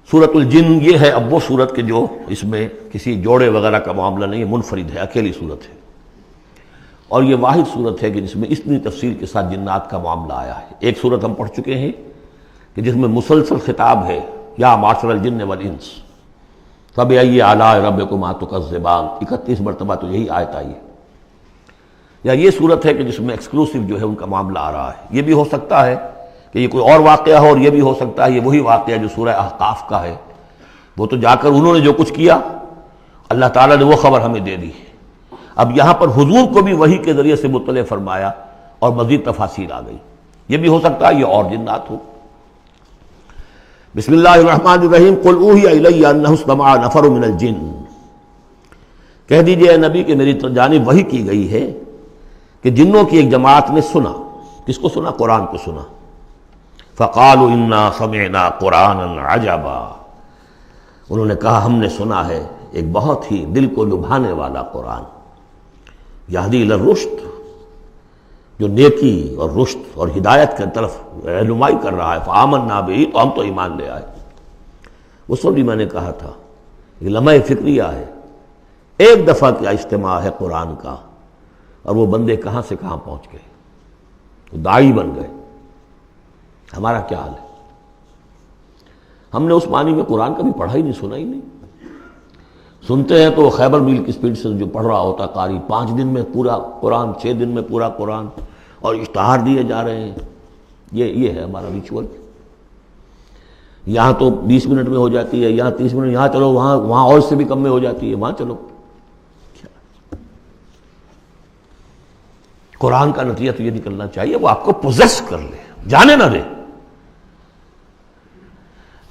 سورۃ الجن یہ ہے اب وہ سورت کے جو اس میں کسی جوڑے وغیرہ کا معاملہ نہیں ہے، منفرد ہے، اکیلی سورت ہے، اور یہ واحد سورت ہے کہ جس میں اتنی تفصیل کے ساتھ جنات کا معاملہ آیا ہے۔ ایک سورت ہم پڑھ چکے ہیں کہ جس میں مسلسل خطاب ہے، یا معاشر الجن والانس فبأي آلاء ربكما تكذبان، 31 مرتبہ تو یہی آیت آئی ہے۔ یا یہ صورت ہے کہ جس میں ایکسکلوسیو جو ہے ان کا معاملہ آ رہا ہے۔ یہ بھی ہو سکتا ہے کہ یہ کوئی اور واقعہ ہو، اور یہ بھی ہو سکتا ہے یہ وہی واقعہ جو سورہ احقاف کا ہے، وہ تو جا کر انہوں نے جو کچھ کیا اللہ تعالیٰ نے وہ خبر ہمیں دے دی۔ اب یہاں پر حضور کو بھی وحی کے ذریعے سے مطلع فرمایا اور مزید تفاصیل آ گئی۔ یہ بھی ہو سکتا ہے یہ اور جنات ہو۔ بسم اللہ الرحمن الرحیم قل اوحی الی انہ استمع نفر من الجن، کہہ دیجئے اے نبی کہ میری جانب وحی کی گئی ہے کہ جنوں کی ایک جماعت نے سنا۔ کس کو سنا؟ قرآن کو سنا۔ فقالوا انا سمعنا قرآنا عجبا، انہوں نے کہا ہم نے سنا ہے ایک بہت ہی دل کو لبھانے والا قرآن، یہدی الی الرشد، جو نیکی اور رشد اور ہدایت کی طرف رہنمائی کر رہا ہے۔ فآمنا بہ، تو ہم تو ایمان لے آئے۔ وہ سب بھی میں نے کہا تھا یہ لمحہ فکریہ ہے، ایک دفعہ کیا اجتماع ہے قرآن کا، اور وہ بندے کہاں سے کہاں پہنچ گئے، وہ داعی بن گئے۔ ہمارا کیا حال ہے؟ ہم نے اس معنی میں قرآن کبھی پڑھا ہی نہیں، سنا ہی نہیں۔ سنتے ہیں تو خیبر میل کی سپیڈ سے جو پڑھ رہا ہوتا قاری، 5 دن میں پورا قرآن، 6 دن میں پورا قرآن، اور اشتہار دیے جا رہے ہیں۔ یہ ہے ہمارا ریچول۔ یہاں تو 20 منٹ میں ہو جاتی ہے، یہاں 30 منٹ، یہاں چلو وہاں اور اس سے بھی کم میں ہو جاتی ہے، وہاں چلو۔ قرآن کا نتیجہ تو یہ نکلنا چاہیے وہ آپ کو پوزیس کر لے، جانے نہ دے۔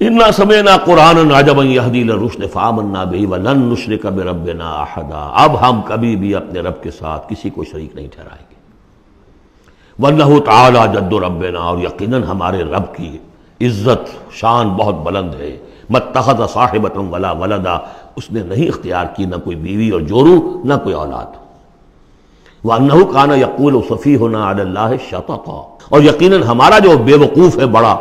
انا سمعنا قرآنا عجبا یہدی الی الرشد فآمنا بہ ولن نشرک بربنا احدا، اب ہم کبھی بھی اپنے رب کے ساتھ کسی کو شریک نہیں ٹھہرائیں گے۔ وانہ تعالی جد ربنا، اور یقیناً ہمارے رب کی عزت شان بہت بلند ہے۔ متخذ صاحبۃ ولا ولدا، اس نے نہیں اختیار کی نہ کوئی بیوی اور جورو، نہ کوئی اولاد۔ وانہ کان یقول سفیہنا علی اللہ شططا، اور یقیناً ہمارا جو بے وقوف ہے بڑا،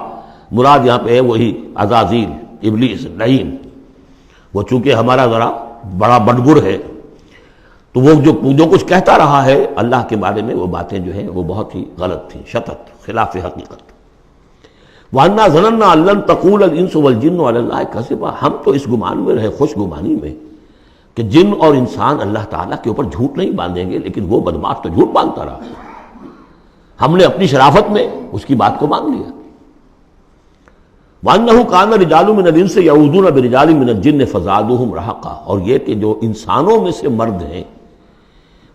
مراد یہاں پہ ہے وہی عزازیل، ابلیس، لعین، وہ چونکہ ہمارا ذرا بڑا بڑگر ہے، تو وہ جو کچھ کہتا رہا ہے اللہ کے بارے میں، وہ باتیں جو ہیں وہ بہت ہی غلط تھیں، شطط، خلاف حقیقت۔ وَأَنَّا ظَنَنَّا أَن لَّن تَقُولَ الْإِنسُ وَالْجِنُّ عَلَى اللَّهِ كَذِبًا، ہم تو اس گمان میں رہے، خوش گمانی میں، کہ جن اور انسان اللہ تعالیٰ کے اوپر جھوٹ نہیں باندھیں گے، لیکن وہ بدماش تو جھوٹ باندھتا رہا۔ ہم نے اپنی شرافت میں اس کی بات کو مان لیا۔ وَأَنَّهُ كَانَ رِجَالٌ مِّنَ الْإِنسِ يَعُوذُونَ بِرِجَالٍ مِّنَ الْجِنِّ فَزَادُوهُمْ رَهَقًا، اور یہ کہ جو انسانوں میں سے مرد ہیں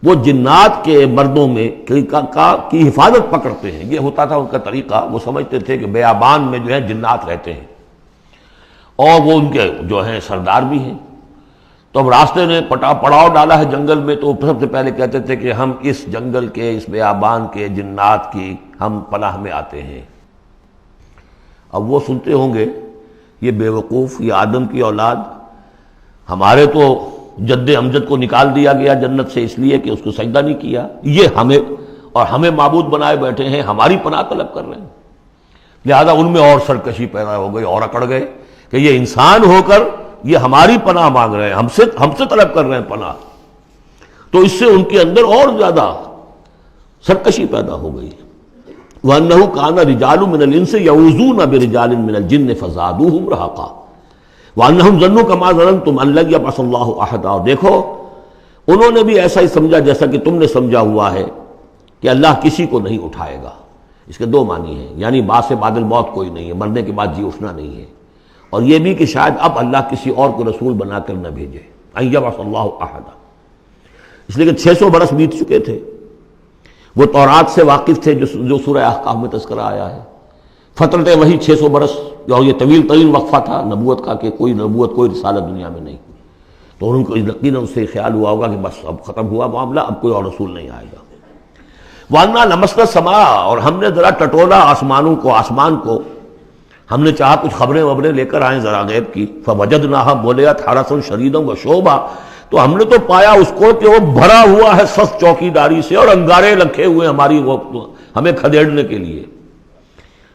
وہ جنات کے مردوں میں کی حفاظت پکڑتے ہیں۔ یہ ہوتا تھا ان کا طریقہ، وہ سمجھتے تھے کہ بیابان میں جو ہے جنات رہتے ہیں، اور وہ ان کے جو ہیں سردار بھی ہیں۔ تو اب راستے نے پڑاؤ ڈالا ہے جنگل میں، تو سب سے پہلے کہتے تھے کہ ہم اس جنگل کے، اس بیابان کے جنات کی ہم پناہ میں آتے ہیں۔ اب وہ سنتے ہوں گے یہ بے وقوف، یہ آدم کی اولاد، ہمارے تو جد امجد کو نکال دیا گیا جنت سے اس لیے کہ اس کو سجدہ نہیں کیا، یہ ہمیں معبود بنائے بیٹھے ہیں، ہماری پناہ طلب کر رہے ہیں۔ لہذا ان میں اور سرکشی پیدا ہو گئی، اور اکڑ گئے کہ یہ انسان ہو کر یہ ہماری پناہ مانگ رہے ہیں، ہم سے طلب کر رہے ہیں پناہ، تو اس سے ان کے اندر اور زیادہ سرکشی پیدا ہو گئی۔ وَأَنَّهُ كَانَ رِجَالٌ مِّنَ الْإِنسِ يَعُوذُونَ بِرِجَالٍ مِّنَ الْجِنِّ فَزَادُوهُمْ رَهَقًا وَأَنَّهُمْ ظَنُّوا كَمَا ظَنَنتُمْ أَن لَّن يَبْعَثَ اللَّهُ أَحَدًا، اور دیکھو انہوں نے بھی ایسا ہی سمجھا جیسا کہ تم نے سمجھا ہوا ہے کہ اللہ کسی کو نہیں اٹھائے گا۔ اس کے 2 معنی ہیں، یعنی بعد سے بعد الموت کوئی نہیں ہے، مرنے کے بعد جی اٹھنا نہیں ہے، اور یہ بھی کہ شاید اب اللہ کسی اور کو رسول بنا کر نہ بھیجے، أن يبعث الله أحدا، اس لیے کہ 600 برس بیت چکے تھے، وہ تورات سے واقف تھے جو سورہ احقاف میں تذکرہ آیا ہے۔ فترت وہی 600 برس، اور یہ طویل ترین وقفہ تھا نبوت کا، کہ کوئی نبوت کوئی رسالت دنیا میں نہیں، تو ان کو یقیناً اس سے خیال ہوا ہوگا کہ بس اب ختم ہوا معاملہ، اب کوئی اور رسول نہیں آئے گا۔ وَأَنَّا لَمَسْنَا السَّمَاءَ، اور ہم نے ذرا ٹٹولا آسمان کو، ہم نے چاہا کچھ خبریں لے کر آئیں ذرا غیب کی۔ فَوَجَدْنَاهَا مُلِئَتْ حَرَسًا شَدِيدًا وَشُعُبًا، تو ہم نے تو پایا اس کو کہ وہ بھرا ہوا ہے سخت چوکیداری سے، اور انگارے رکھے ہوئے ہمیں کھدیڑنے کے لیے۔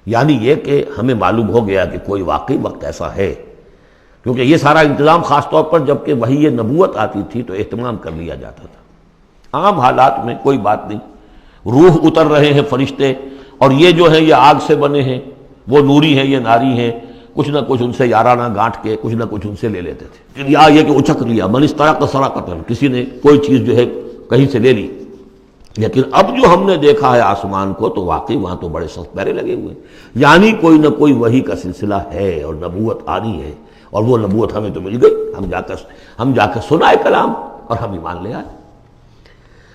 یعنی یہ کہ ہمیں معلوم ہو گیا کہ کوئی واقعی وقت ایسا ہے کیونکہ یہ سارا انتظام خاص طور پر جب کہ وحی نبوت آتی تھی تو اہتمام کر لیا جاتا تھا۔ عام حالات میں کوئی بات نہیں، روح اتر رہے ہیں فرشتے، اور یہ جو ہیں یہ آگ سے بنے ہیں، وہ نوری ہیں یہ ناری ہیں، کچھ نہ کچھ ان سے یارانہ گانٹھ کے کچھ نہ کچھ ان سے لے لیتے تھے، یا یہ کہ اچک لیا، من استرق سرقۃ، کسی نے کوئی چیز جو ہے کہیں سے لے لی۔ لیکن اب جو ہم نے دیکھا ہے آسمان کو تو واقعی وہاں تو بڑے سخت پہرے لگے ہوئے ہیں، یعنی کوئی نہ کوئی وحی کا سلسلہ ہے اور نبوت آنی ہے، اور وہ نبوت ہمیں تو مل گئی، ہم جا کر سنائے کلام اور ہم ایمان لے آئے۔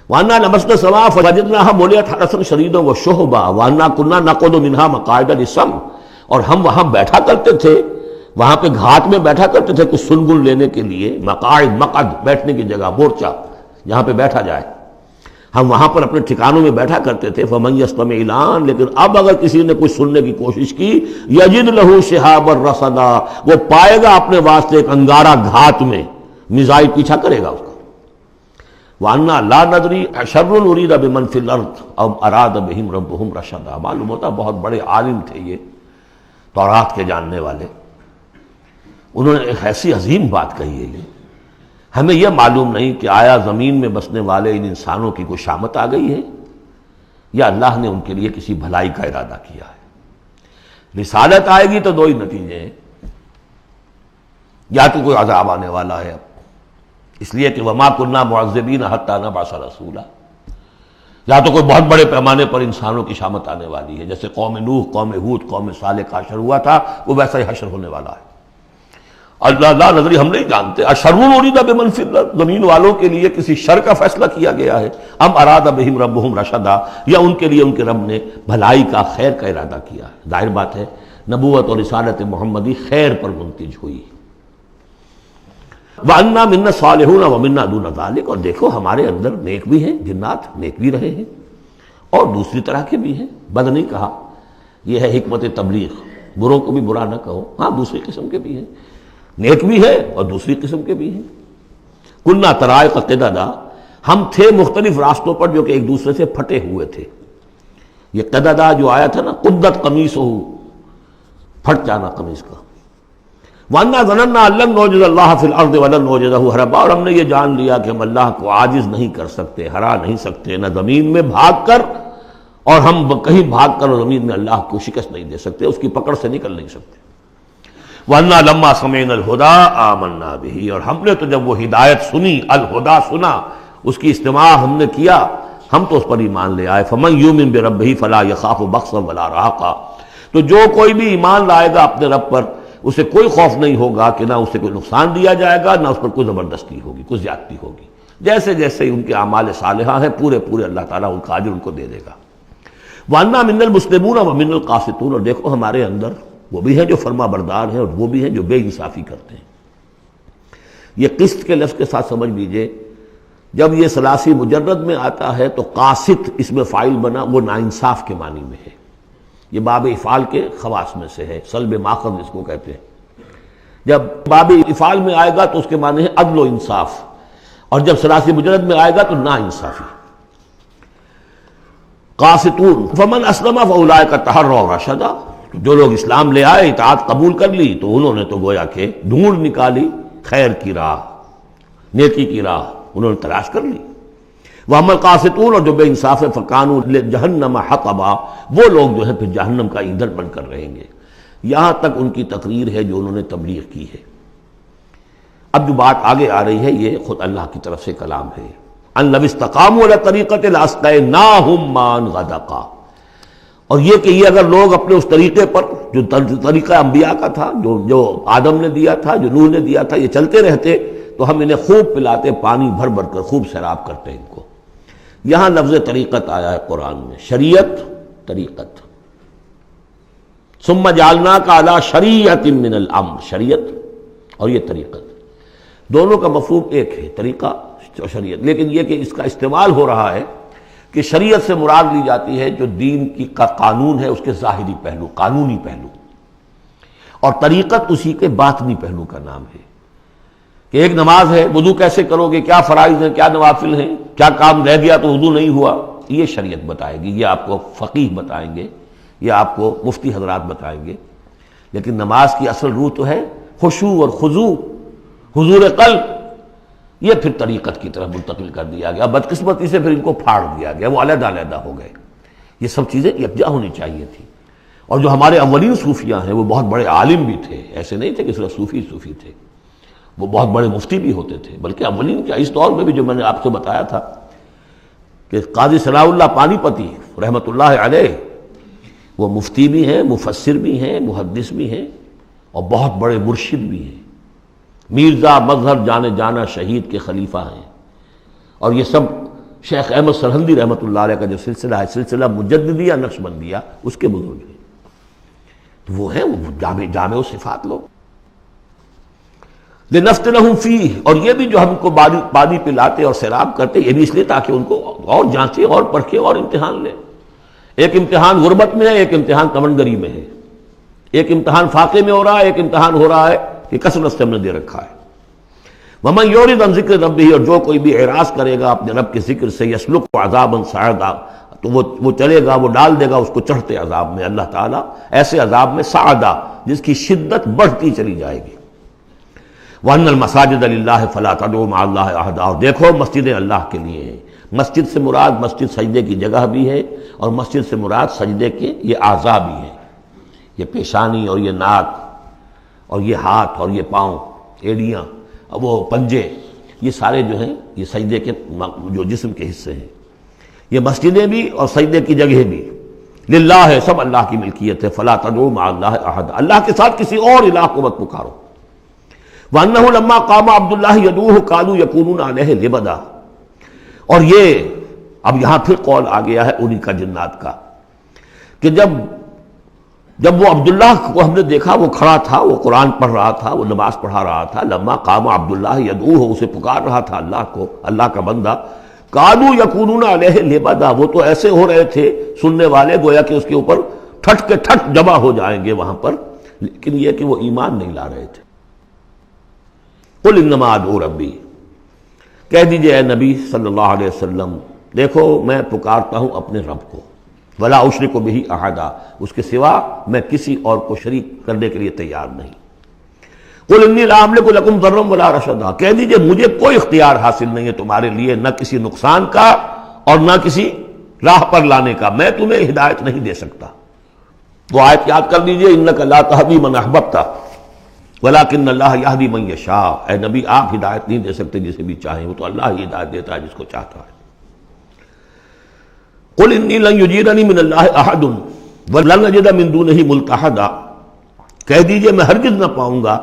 وَأَنَّا لَمَسْنَا السَّمَاءَ فَوَجَدْنَاهَا مُلِئَتْ حَرَسًا شَدِيدًا وَشُهُبًا وَأَنَّا كُنَّا نَقْعُدُ مِنْهَا مَقَاعِدَ لِلسَّمْعِ، اور ہم وہاں بیٹھا کرتے تھے، وہاں پہ گھاٹ میں بیٹھا کرتے تھے کچھ سنگل لینے کے لیے، مقاعد، مقعد بیٹھنے کی جگہ، مورچہ جہاں پہ بیٹھا جائے، ہم وہاں پر اپنے ٹھکانوں میں بیٹھا کرتے تھے۔ فَمَن يَسْتَمِعِ الْآنَ، لیکن اب اگر کسی نے کچھ سننے کی کوشش کی، يَجِدْ لَهُ شِهَابًا رَصَدًا، وہ پائے گا اپنے واسطے ایک انگارہ گھات میں، میزائل پیچھا کرے گا اس کا۔ وَأَنَّا لَا نَدْرِي أَشَرٌّ أُرِيدَ بِمَنْ فِي الْأَرْضِ أَمْ أَرَادَ بِهِمْ رَبُّهُمْ رَشَدًا۔ معلوم ہوتا بہت بڑے عالم تھے یہ، تورات کے جاننے والے، انہوں نے ایک ایسی عظیم بات کہی ہے یہ، ہمیں یہ معلوم نہیں کہ آیا زمین میں بسنے والے ان انسانوں کی کوئی شامت آ گئی ہے یا اللہ نے ان کے لیے کسی بھلائی کا ارادہ کیا ہے۔ رسالت آئے گی تو دو ہی نتیجے ہیں، یا تو کوئی عذاب آنے والا ہے اب، اس لیے کہ وما كنا معذبین حتی نبعث رسولا، یا تو کوئی بہت بڑے پیمانے پر انسانوں کی شامت آنے والی ہے، جیسے قوم نوح، قوم ہود، قوم صالح کا حشر ہوا تھا، وہ ویسا ہی حشر ہونے والا ہے۔ اللہ لا نظری، ہم نہیں جانتے، اشر ارید بمن فی الارض، زمین والوں کے لیے کسی شر کا فیصلہ کیا گیا ہے، ام اراد بہم ربہم رشدا، یا ان کے لیے ان کے رب نے بھلائی کا، خیر کا ارادہ کیا ہے۔ ظاہر بات ہے نبوت اور رسالت محمدی خیر پر منتج ہوئی۔ وَأَنَّا مِنَّا الصَّالِحُونَ وَمِنَّا دُونَ ذَلِكَ، اور دیکھو ہمارے اندر نیک بھی ہیں، جنات نیک بھی رہے ہیں اور دوسری طرح کے بھی ہیں، بد نہیں کہا، یہ ہے حکمت تبلیغ، بروں کو بھی برا نہ کہو، ہاں دوسری قسم کے بھی ہیں، نیک بھی ہے اور دوسری قسم کے بھی ہیں۔ کُنَّا طَرَائِقَ قِدَدًا، ہم تھے مختلف راستوں پر جو کہ ایک دوسرے سے پھٹے ہوئے تھے۔ یہ قددا جو آیا تھا نا، قدت قمیصہ، پھٹ جانا قمیص کا۔ وَأَنَّا ظَنَنَّا أَن لَّن نُعْجِزَ اللَّهَ فِي الْأَرْضِ وَلَن نُعْجِزَهُ هَرَبًا، اور ہم نے یہ جان لیا کہ ہم اللہ کو عاجز نہیں کر سکتے، ہرا نہیں سکتے، نہ زمین میں بھاگ کر، اور ہم کہیں بھاگ کر اور زمین میں اللہ کو شکست نہیں دے سکتے، اس کی پکڑ سے نکل نہیں سکتے۔ وَأَنَّا لَمَّا سَمِعْنَا الْهُدَىٰ آمَنَّا بِهِ، اور ہم نے تو جب وہ ہدایت سنی، الہدا سنا، اس کی استماع ہم نے کیا، ہم تو اس پر ایمان لے آئے۔ فَمَن يُؤْمِن بِرَبِّهِ فَلَا يَخَافُ بَخْسًا وَلَا رَهَقًا، تو جو کوئی بھی ایمان لائے گا اپنے رب پر، اسے کوئی خوف نہیں ہوگا کہ نہ اسے کوئی نقصان دیا جائے گا، نہ اس پر کوئی زبردستی ہوگی، کوئی زیادتی ہوگی، جیسے جیسے ان کے اعمال صالحہ ہیں پورے پورے اللہ تعالیٰ ان کا اجر ان کو دے دے گا۔ وَأَنَّا مِنَّا الْمُسْلِمُونَ وَمِنَّا الْقَاسِطُونَ، اور دیکھو ہمارے اندر وہ بھی ہیں جو فرما بردار ہیں اور وہ بھی ہیں جو بے انصافی کرتے ہیں۔ یہ قسط کے لفظ کے ساتھ سمجھ لیجئے، جب یہ ثلاثی مجرد میں آتا ہے تو قاسط اس میں فاعل بنا، وہ ناانصاف کے معنی میں ہے، یہ باب افعال کے خواص میں سے ہے، سلب ماخذ اس کو کہتے ہیں۔ جب باب افعال میں آئے گا تو اس کے معنی ہے عدل و انصاف، اور جب ثلاثی مجرد میں آئے گا تو ناانصافی۔ قاسطون فمن اسلم فاولئک تحروا رشدا، جو لوگ اسلام لے آئے، اطاعت قبول کر لی، تو انہوں نے تو گویا کہ ڈھونڈ نکالی خیر کی راہ، نیکی کی راہ انہوں نے تلاش کر لی۔ وَأَمَّا الْقَاسِطُونَ، اور جو بے انصاف فَكَانُوا لِجَهَنَّمَ حَطَبًا، وہ لوگ جو ہے پھر جہنم کا ایندھن بن کر رہیں گے۔ یہاں تک ان کی تقریر ہے جو انہوں نے تبلیغ کی ہے۔ اب جو بات آگے آ رہی ہے یہ خود اللہ کی طرف سے کلام ہے۔ أَن لَوِ اسْتَقَامُوا عَلَى الطَّرِيقَةِ لَأَسْقَيْنَاهُم مَّاءً غَدَقًا، اور یہ کہ یہ اگر لوگ اپنے اس طریقے پر جو طریقہ انبیاء کا تھا، جو آدم نے دیا تھا، جو نوح نے دیا تھا، یہ چلتے رہتے تو ہم انہیں خوب پلاتے، پانی بھر بھر کر خوب سیراب کرتے ان کو۔ یہاں لفظ طریقت آیا ہے قرآن میں، شریعت، طریقت۔ ثم جعلناک علی شریعت من الامر، شریعت اور یہ طریقت، دونوں کا مفہوم ایک ہے، طریقہ اور شریعت، لیکن یہ کہ اس کا استعمال ہو رہا ہے کہ شریعت سے مراد لی جاتی ہے جو دین کا قانون ہے، اس کے ظاہری پہلو، قانونی پہلو، اور طریقت اسی کے باطنی پہلو کا نام ہے کہ ایک نماز ہے، وضو کیسے کرو گے، کیا فرائض ہیں، کیا نوافل ہیں، کیا کام رہ گیا تو وضو نہیں ہوا، یہ شریعت بتائے گی، یہ آپ کو فقیہ بتائیں گے، یہ آپ کو مفتی حضرات بتائیں گے۔ لیکن نماز کی اصل روح تو ہے خشوع اور خضوع، حضور قلب، یہ پھر طریقت کی طرف منتقل کر دیا گیا. بدقسمتی سے پھر ان کو پھاڑ دیا گیا، وہ علیحدہ علیحدہ ہو گئے. یہ سب چیزیں یکجا ہونی چاہیے تھی. اور جو ہمارے اولین صوفیاء ہیں وہ بہت بڑے عالم بھی تھے، ایسے نہیں تھے کہ صرف صوفی تھے، وہ بہت بڑے مفتی بھی ہوتے تھے. بلکہ اولین کیا، اس دور میں بھی جو میں نے آپ سے بتایا تھا کہ قاضی ثناء اللہ پانی پتی رحمۃ اللہ علیہ، وہ مفتی بھی ہیں، مفسر بھی ہیں، محدث بھی ہیں، اور بہت بڑے مرشد بھی ہیں. میرزا مظہر جانے جانا شہید کے خلیفہ ہیں. اور یہ سب شیخ احمد سرہندی رحمۃ اللہ علیہ کا جو سلسلہ ہے، سلسلہ مجددیہ نقشبندیہ، اس کے بزرگ ہیں. تو وہ ہیں، وہ جامع و صفات لوگ. لنفتنہم فیہ، اور یہ بھی جو ہم کو پانی پلاتے اور سیراب کرتے، یہ بھی اس لیے تاکہ ان کو اور جانچے اور پرکھے اور امتحان لیں. ایک امتحان غربت میں ہے، ایک امتحان تمنگری میں ہے. ایک امتحان فاقے میں ہو رہا ہے، ایک امتحان ہو رہا ہے کہ کثرت سے ہم نے دے رکھا ہے. وَمَن يُعْرِضْ عَن ذِكْرِ رَبِّهِ، اور جو کوئی بھی اعراض کرے گا اپنے رب کے ذکر سے، يَسْلُكْهُ عَذَابًا صَعَدًا، تو وہ چلے گا، وہ ڈال دے گا اس کو چڑھتے عذاب میں. اللہ تعالیٰ ایسے عذاب میں صعدا، جس کی شدت بڑھتی چلی جائے گی. وَأَنَّ الْمَسَاجِدَ لِلَّهِ فَلَا تَدْعُوا مَعَ اللَّهِ أَحَدًا، اور دیکھو مسجدیں اللہ کے لیے ہیں. مسجد سے مراد مسجد سجدے کی جگہ بھی ہے، اور مسجد سے مراد سجدے کے یہ اعضاء بھی ہیں. یہ پیشانی اور یہ ناک اور یہ ہاتھ اور یہ پاؤں، ایڑیاں اور وہ پنجے، یہ سارے جو ہیں یہ سجدے کے جو جسم کے حصے ہیں. یہ مسجدیں بھی اور سجدے کی جگہ بھی للہ ہے، سب اللہ کی ملکیت ہے. فلا تدعوا مع اللہ احد، اللہ کے ساتھ کسی اور الہ کو مت پکارو. وانہ لما قام عبد اللہ یدعوہ قالوا یکونون علیہ لبدا، اور یہ اب یہاں پھر قول آ گیا ہے انہی کا جنات کا کہ جب وہ عبداللہ کو ہم نے دیکھا، وہ کھڑا تھا، وہ قرآن پڑھ رہا تھا، وہ نماز پڑھا رہا تھا. لما قام عبداللہ یدعوہ، اسے پکار رہا تھا اللہ کو، اللہ کا بندہ. قالوا یکونون علیہ لبدا، وہ تو ایسے ہو رہے تھے سننے والے گویا کہ اس کے اوپر ٹھٹ کے ٹھٹ جمع ہو جائیں گے وہاں پر، لیکن یہ کہ وہ ایمان نہیں لا رہے تھے. قل انما ادعو ربی، کہہ دیجئے اے نبی صلی اللہ علیہ وسلم، دیکھو میں پکارتا ہوں اپنے رب کو. ولا اشرک بہ احدا، اس کے سوا میں کسی اور کو شریک کرنے کے لیے تیار نہیں. قل انی لا املک لکم ضرا ولا رشدا، کہہ دیجئے مجھے کوئی اختیار حاصل نہیں ہے تمہارے لیے، نہ کسی نقصان کا اور نہ کسی راہ پر لانے کا. میں تمہیں ہدایت نہیں دے سکتا. وہ آیت یاد کر لیجئے، انک لا تہدی من احببت ولکن اللہ یہدی من یشاء. اے نبی آپ ہدایت نہیں دے سکتے جسے بھی چاہیں، وہ تو اللہ ہی ہدایت دیتا ہے جس کو چاہتا ہے. قل انی لن یجیرنی من اللہ احد ولن اجد من دونہ ملتحدا، کہہ دیجئے میں ہرگز نہ پاؤں گا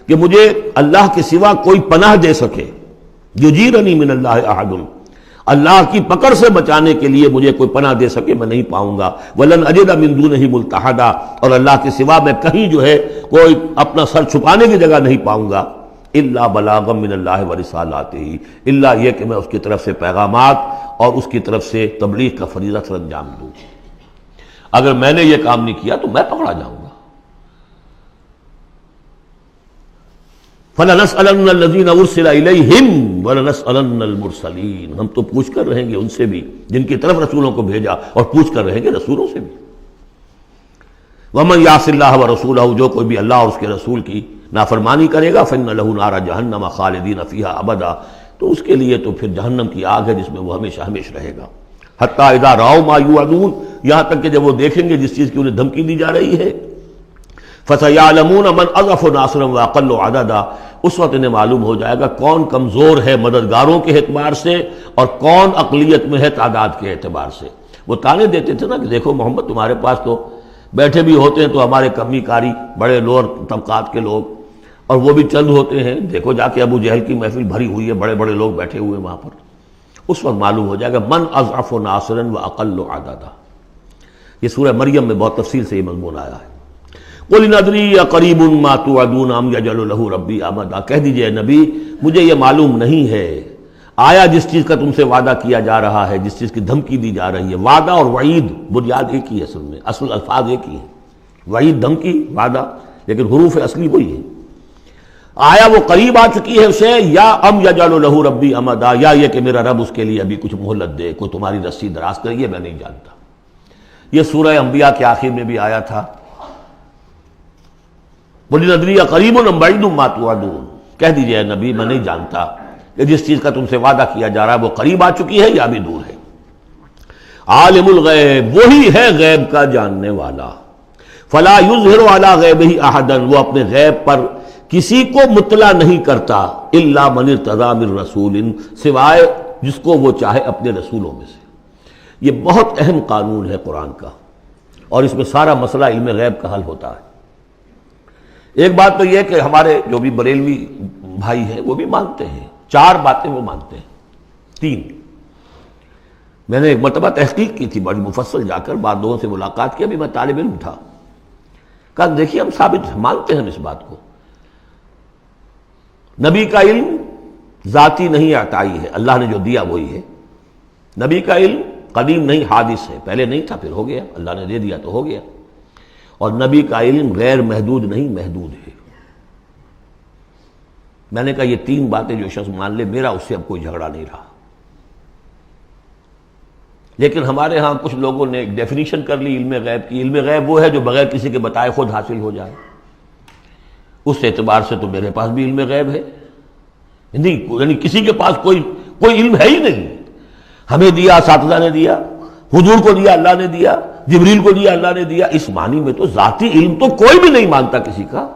کہ مجھے اللہ کے سوا کوئی پناہ دے سکے. یجیرنی من اللہ احد، اللہ کی پکڑ سے بچانے کے لیے مجھے کوئی پناہ دے سکے میں نہیں پاؤں گا. ولن اجد من دونہ ملتحدا، اور اللہ کے سوا میں کہیں جو ہے کوئی اپنا سر چھپانے کی جگہ نہیں پاؤں گا. الا بلاغا من اللہ ورسالاتہ، الا یہ کہ میں اس کی طرف سے پیغامات اور اس کی طرف سے تبلیغ کا فریضہ سر انجام دوں. اگر میں نے یہ کام نہیں کیا تو میں پکڑا جاؤں گا. فَلَنَسْأَلَنَّ الَّذِينَ أُرْسِلَ إِلَيْهِمْ وَلَنَسْأَلَنَّ الْمُرْسَلِينَ، ہم تو پوچھ کر رہیں گے ان سے بھی جن کی طرف رسولوں کو بھیجا، اور پوچھ کر رہیں گے رسولوں سے بھی. وَمَنْ يَعْصِ اللَّهَ وَرَسُولَهُ، جو کوئی بھی اللہ اور اس کے رسول کی نافرمانی کرے گا، فَإِنَّ لَهُ نَارَ جَهَنَّمَ خَالِدِينَ فِيهَا أَبَدًا، تو اس کے لیے تو پھر جہنم کی آگ ہے جس میں وہ ہمیشہ ہمیش رہے گا. حتیٰ اذا رأوا ما یوعدون، یہاں تک کہ جب وہ دیکھیں گے جس چیز کی انہیں دھمکی دی جا رہی ہے. فَسَيَعْلَمُونَ مَنْ أَضْعَفُ نَاصِرًا وَأَقَلُّ عَدَدًا، اس وقت انہیں معلوم ہو جائے گا کون کمزور ہے مددگاروں کے اعتبار سے اور کون اقلیت میں ہے تعداد کے اعتبار سے. وہ تانے دیتے تھے نا کہ دیکھو محمد تمہارے پاس تو بیٹھے بھی ہوتے ہیں تو ہمارے کمی کاری بڑے لوور طبقات کے لوگ، اور وہ بھی چند ہوتے ہیں. دیکھو جا کے ابو جہل کی محفل بھری ہوئی ہے، بڑے بڑے لوگ بیٹھے ہوئے ہیں وہاں پر. اس وقت معلوم ہو جائے گا من اضعف ناصرا واقل عددا. یہ سورہ مریم میں بہت تفصیل سے یہ مضمون آیا ہے. قل ان ادری اقریب ما توعدون ام یجعل له ربی امدا، کہہ دیجئے نبی مجھے یہ معلوم نہیں ہے آیا جس چیز کا تم سے وعدہ کیا جا رہا ہے، جس چیز کی دھمکی دی جا رہی ہے. وعدہ اور وعید بنیاد ایک ہی ہے، اصل میں اصل الفاظ ایک ہی ہیں. وعید دھمکی، وعدہ لیکن حروف اصلی وہی ہے. آیا وہ قریب آ چکی ہے اسے، یا ام یجعل له ربی امدا، یا یہ کہ میرا رب اس کے لیے ابھی کچھ مہلت دے، کوئی تمہاری رسی دراز کرے، یہ میں نہیں جانتا. یہ سورہ انبیاء کے آخر میں بھی آیا تھا قُلْ نَدْرِي أَقَرِيبٌ أَمْ بَعِيدٌ مَا تُوعَدُونَ، کہہ دیجئے اے نبی میں نہیں جانتا کہ جس چیز کا تم سے وعدہ کیا جا رہا ہے وہ قریب آ چکی ہے یا بھی دور ہے۔ عالم الغیب، وہی ہے غیب کا جاننے والا، فلا یظہر علی غیبہ احدا، وہ اپنے غیب پر کسی کو مطلع نہیں کرتا، الا من ارتضی من رسول، سوائے جس کو وہ چاہے اپنے رسولوں میں سے۔ یہ بہت اہم قانون ہے قرآن کا، اور اس میں سارا مسئلہ علم غیب کا حل ہوتا ہے۔ ایک بات تو یہ کہ ہمارے جو بھی بریلوی بھائی ہیں وہ بھی مانتے ہیں، 4 باتیں وہ مانتے ہیں، 3۔ میں نے ایک مرتبہ تحقیق کی تھی بڑی مفصل، جا کر بعض لوگوں سے ملاقات کی، ابھی میں طالب علم تھا، کہا دیکھیے ہم ثابت مانتے ہیں ہم اس بات کو، نبی کا علم ذاتی نہیں عطائی ہے، اللہ نے جو دیا وہی ہے۔ نبی کا علم قدیم نہیں، حادث ہے، پہلے نہیں تھا پھر ہو گیا، اللہ نے دے دیا تو ہو گیا۔ اور نبی کا علم غیر محدود نہیں، محدود ہے۔ میں نے کہا یہ 3 باتیں جو شخص مان لے، میرا اس سے اب کوئی جھگڑا نہیں رہا۔ لیکن ہمارے ہاں کچھ لوگوں نے ایک ڈیفینیشن کر لی علم غیب کی، علم غیب وہ ہے جو بغیر کسی کے بتائے خود حاصل ہو جائے۔ اس اعتبار سے تو میرے پاس بھی علم غیب ہے نہیں، یعنی کسی کے پاس کوئی علم ہے ہی نہیں، ہمیں دیا اساتذہ نے دیا، حضور کو دیا اللہ نے دیا، جبریل کو دیا اللہ نے دیا، اس معنی میں تو ذاتی علم تو کوئی بھی نہیں مانتا کسی کا،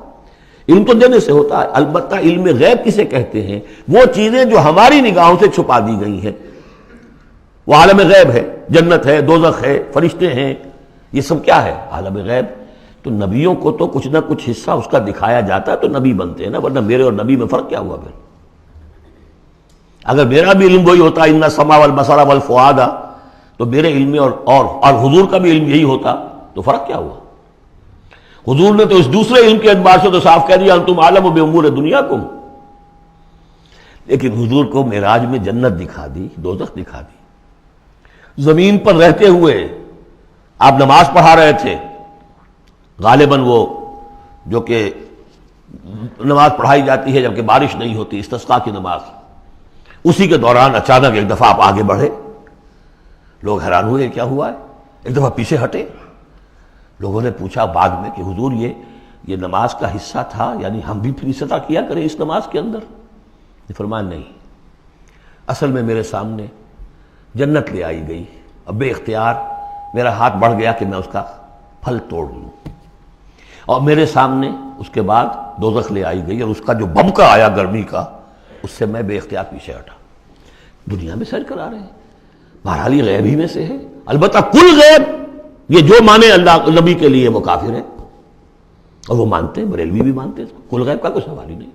علم تو دینے سے ہوتا ہے۔ البتہ علم غیب کسے کہتے ہیں؟ وہ چیزیں جو ہماری نگاہوں سے چھپا دی گئی ہیں، وہ عالم غیب ہے، جنت ہے، دوزخ ہے، فرشتے ہیں، یہ سب کیا ہے؟ عالم غیب۔ تو نبیوں کو تو کچھ نہ کچھ حصہ اس کا دکھایا جاتا ہے تو نبی بنتے ہیں نا، ورنہ میرے اور نبی میں فرق کیا ہوا پھر؟ اگر میرا بھی علم وہی ہوتا ان السمع والبصر والفؤاد، تو میرے علم میں اور حضور کا بھی علم یہی ہوتا تو فرق کیا ہوا؟ حضور نے تو اس دوسرے علم کے اعتبار سے تو صاف کہہ دیا انتم عالم بامور دنیاکم، لیکن حضور کو معراج میں جنت دکھا دی، دوزخ دکھا دی۔ زمین پر رہتے ہوئے آپ نماز پڑھا رہے تھے، غالباً وہ جو کہ نماز پڑھائی جاتی ہے جبکہ بارش نہیں ہوتی، استسقاء کی نماز، اسی کے دوران اچانک ایک دفعہ آپ آگے بڑھے، لوگ حیران ہوئے کیا ہوا ہے، ایک دفعہ پیچھے ہٹے۔ لوگوں نے پوچھا بعد میں کہ حضور یہ نماز کا حصہ تھا، یعنی ہم بھی پھر اسی طرح کیا کریں اس نماز کے اندر؟ یہ فرمایا نہیں، اصل میں میرے سامنے جنت لے آئی گئی، اب بے اختیار میرا ہاتھ بڑھ گیا کہ میں اس کا پھل توڑ لوں، اور میرے سامنے اس کے بعد دوزخ لے آئی گئی، اور اس کا جو بھبکا آیا گرمی کا، اس سے میں بے اختیار پیچھے ہٹا۔ دنیا میں سیر کرا رہے ہیں، بہرحال یہ غیب ہی میں سے ہے۔ البتہ کل غیب، یہ جو مانے اللہ نبی کے لیے وہ کافر ہے، اور وہ مانتے ہیں، بریلوی بھی مانتے ہیں، کل غیب کا کوئی سوال ہی نہیں۔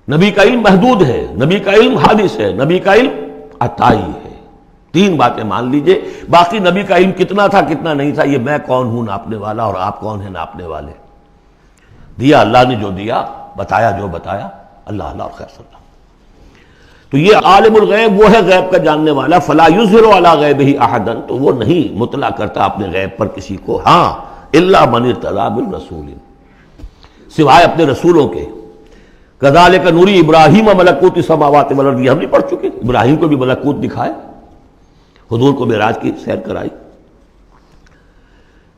نبی کا علم محدود ہے، نبی کا علم حادث ہے، نبی کا علم عطائی ہے۔ 3 باتیں مان لیجئے، باقی نبی کا علم کتنا تھا کتنا نہیں تھا یہ میں کون ہوں ناپنے والا، اور آپ کون ہیں ناپنے والے؟ دیا اللہ نے جو دیا، بتایا جو بتایا، اللہ اللہ اور خیر صلی اللہ۔ تو یہ عالم الغیب وہ ہے غیب کا جاننے والا، فلا یظہر علی غیبہ احدا، تو وہ نہیں مطلع کرتا اپنے غیب پر کسی کو، ہاں الا من ارتضی من رسول، سوائے اپنے رسولوں کے۔ کذالک نوری ابراہیم ملکوت السماوات والارض، یہ ہم نہیں پڑھ چکے؟ ابراہیم کو بھی ملکوت دکھائے، حضور کو معراج کی سیر کرائی۔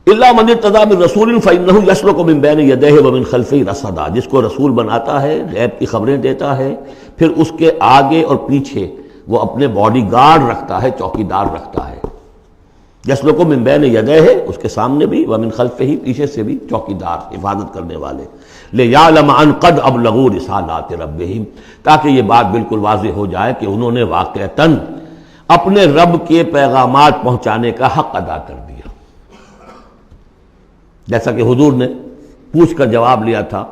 الا من ارتضی من رسول فانہ یسلک من بین یدیہ ومن خلفہ رصدا، جس کو رسول بناتا ہے، غیب کی خبریں دیتا ہے، پھر اس کے آگے اور پیچھے وہ اپنے باڈی گارڈ رکھتا ہے، چوکیدار رکھتا ہے۔ یسلک من بین یدیہ، اس کے سامنے بھی، ومن خلفہ، پیچھے سے بھی چوکیدار، حفاظت کرنے والے۔ لیعلم ان قد ابلغوا رسالات ربہم، تاکہ یہ بات بالکل واضح ہو جائے کہ انہوں نے واقعتاً اپنے رب کے پیغامات پہنچانے کا حق ادا کر دیا، جیسا کہ حضور نے پوچھ کر جواب لیا تھا،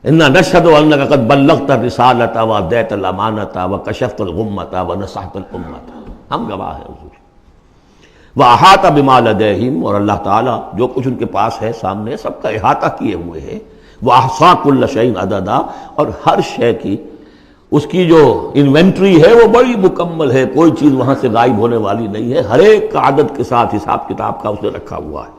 انا نشہد انک قد بلغت الرسالۃ وادیت الامانۃ وکشفت الغمۃ ونصحت الامۃ، ہم گواہ ہیں حضور۔ واحاط بما لدیہم، اور اللہ تعالیٰ جو کچھ ان کے پاس ہے سامنے سب کا احاطہ کیے ہوئے ہے۔ واحصا کل شیء عددا، اور ہر شے کی اس کی جو انوینٹری ہے وہ بڑی مکمل ہے، کوئی چیز وہاں سے غائب ہونے والی نہیں ہے، ہر ایک کا عدد کے ساتھ حساب کتاب کا اس نے رکھا ہوا ہے۔